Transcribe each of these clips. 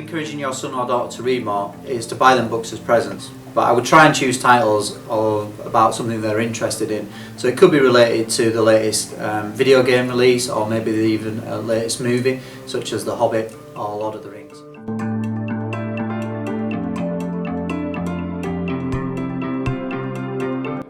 encouraging your son or daughter to read more is to buy them books as presents. But I would try and choose titles about something they're interested in. So it could be related to the latest video game release, or maybe even a latest movie, such as The Hobbit or Lord of the Rings.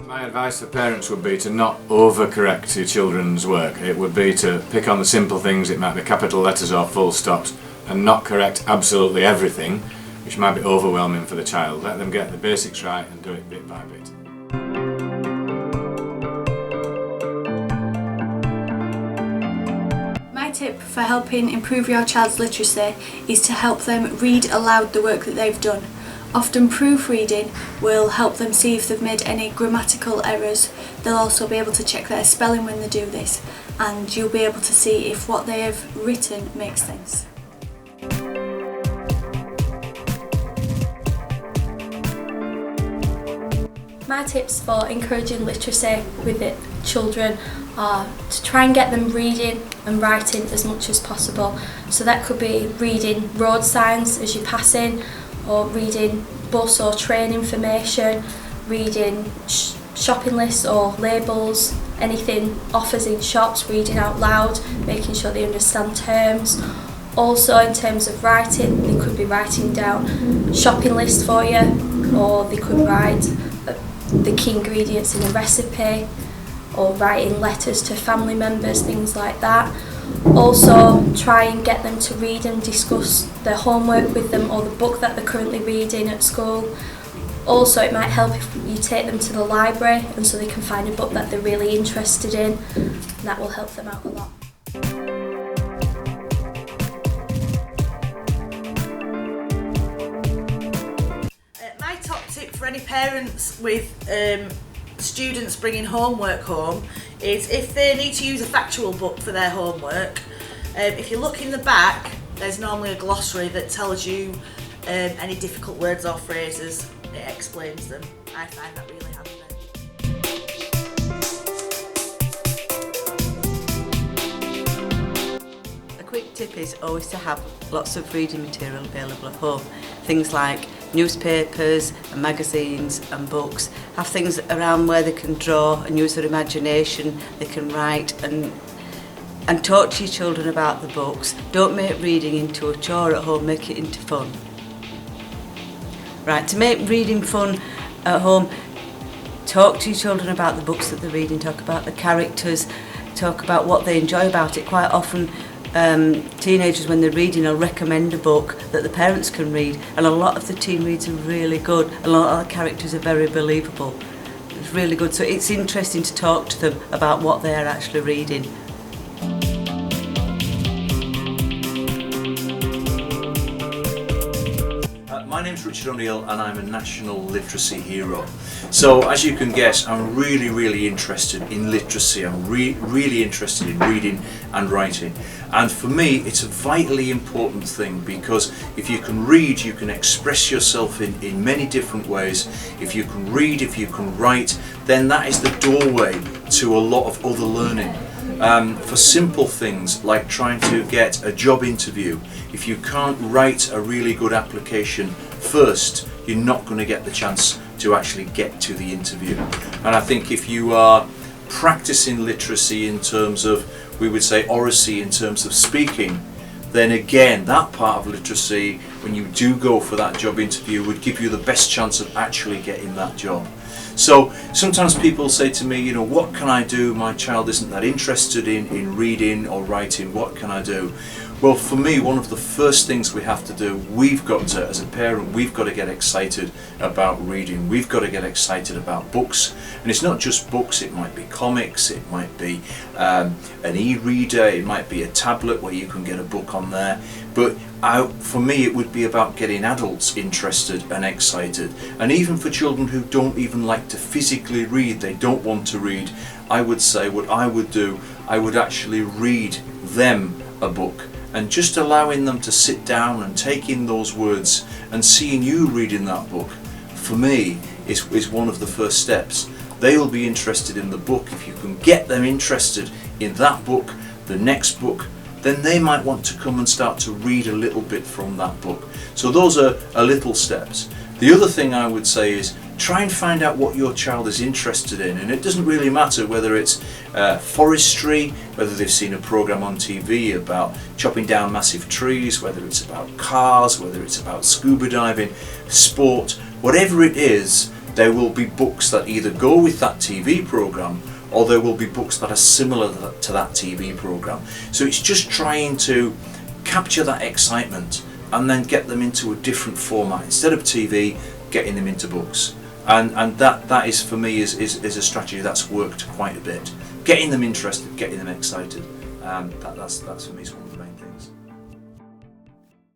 My advice for parents would be to not overcorrect your children's work. It would be to pick on the simple things, it might be capital letters or full stops, and not correct absolutely everything, which might be overwhelming for the child. Let them get the basics right and do it bit by bit. My tip for helping improve your child's literacy is to help them read aloud the work that they've done. Often proofreading will help them see if they've made any grammatical errors. They'll also be able to check their spelling when they do this, and you'll be able to see if what they have written makes sense. My tips for encouraging literacy with the children are to try and get them reading and writing as much as possible. So that could be reading road signs as you're passing, or reading bus or train information, reading shopping lists or labels, anything offers in shops, reading out loud, making sure they understand terms. Also, in terms of writing, they could be writing down shopping lists for you, or they could write the key ingredients in a recipe, or writing letters to family members, things like that. Also, try and get them to read and discuss their homework with them, or the book that they're currently reading at school. Also, it might help if you take them to the library, and so they can find a book that they're really interested in, and that will help them out a lot. My top tip for any parents with students bringing homework home is, if they need to use a factual book for their homework, if you look in the back, there's normally a glossary that tells you any difficult words or phrases. It explains them. I find that really handy. A quick tip is always to have lots of reading material available at home. Things like newspapers and magazines and books. Have things around where they can draw and use their imagination, they can write and talk to your children about the books. Don't make reading into a chore at home, make it into fun. Right, to make reading fun at home, talk to your children about the books that they're reading, talk about the characters, talk about what they enjoy about it. Quite often teenagers, when they're reading, will recommend a book that the parents can read, and a lot of the teen reads are really good. A lot of the characters are very believable. It's really good, so it's interesting to talk to them about what they are actually reading. My name's Richard O'Neill and I'm a national literacy hero. So as you can guess, I'm really interested in literacy. I'm really interested in reading and writing. And for me, it's a vitally important thing, because if you can read, you can express yourself in many different ways. If you can read, if you can write, then that is the doorway to a lot of other learning. For simple things like trying to get a job interview, if you can't write a really good application first, you're not going to get the chance to actually get to the interview. And I think if you are practicing literacy in terms of, we would say, oracy in terms of speaking, then again, that part of literacy, when you do go for that job interview, would give you the best chance of actually getting that job. So sometimes people say to me, you know, what can I do? My child isn't that interested in reading or writing. What can I do? Well, for me, one of the first things we have to do, we've got to, as a parent, we've got to get excited about reading. We've got to get excited about books. And it's not just books, it might be comics, it might be an e-reader, it might be a tablet where you can get a book on there. But for me, it would be about getting adults interested and excited. And even for children who don't even like to physically read, they don't want to read, I would say what I would do, I would actually read them a book. And just allowing them to sit down and take in those words and seeing you reading that book, for me, is one of the first steps. They will be interested in the book. If you can get them interested in that book, the next book, then they might want to come and start to read a little bit from that book. So those are little steps. The other thing I would say is try and find out what your child is interested in, and it doesn't really matter whether it's forestry, whether they've seen a program on TV about chopping down massive trees, whether it's about cars, whether it's about scuba diving, sport, whatever it is. There will be books that either go with that TV program, or there will be books that are similar to that TV program. So it's just trying to capture that excitement and then get them into a different format. Instead of TV, getting them into books. And that is, for me, is a strategy that's worked quite a bit. Getting them interested, getting them excited. That's for me.